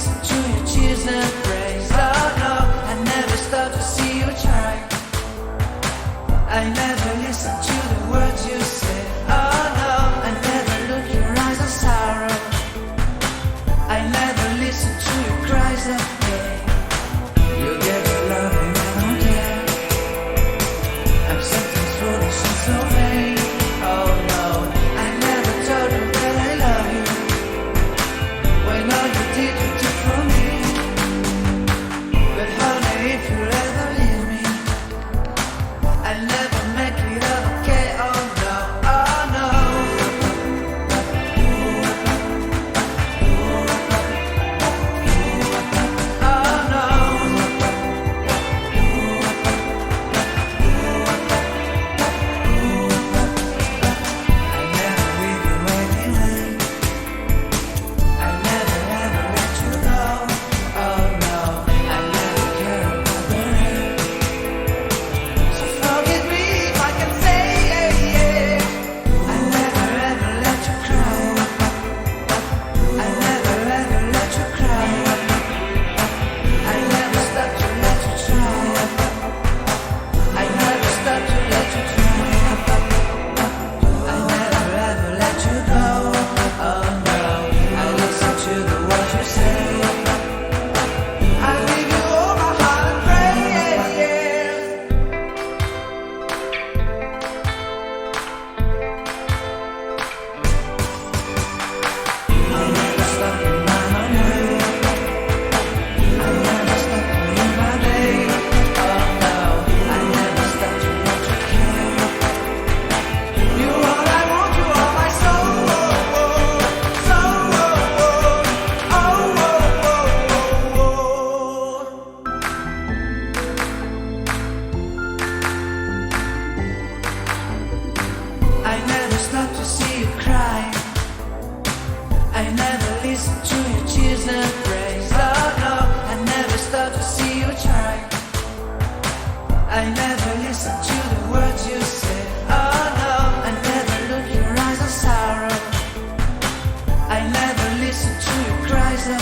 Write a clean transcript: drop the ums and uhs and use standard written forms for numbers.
listen to your cheers and praise. Oh no, I never stop to see you try. I never listen to the words you say. Oh no, I never look your eyes of sorrow. I never listen to your cries of pain. You get the love and I don't care. I'm something foolish and so vain. Oh no, I never told you that I love you, when all you did you took from me. But honey, if you ever leave me, I'll never make it okay. Oh no, oh no. Oh no. I'll never leave you waiting. I'll never ever let you go. Oh no, I'll never care about the rain. So forgive me if I can say I'll never ever let you cry. I'll never ever let you cry. I'll never stop to let you try. I'll never stop to let you try. I'll never ever let you go. Oh no, I listen to the words you say. I give you all my heart and praise. I'll never stop in my way. I'll never stop in my day. Oh no, I'll never stop to let you care. You're all I want, you are my soul. Soul. I never stop to see you cry. I never listen to your cheers and praise. Oh no, I never stop to see you try. I never listen to the words you say. Oh no, I never look your eyes of sorrow. I never listen to your cries of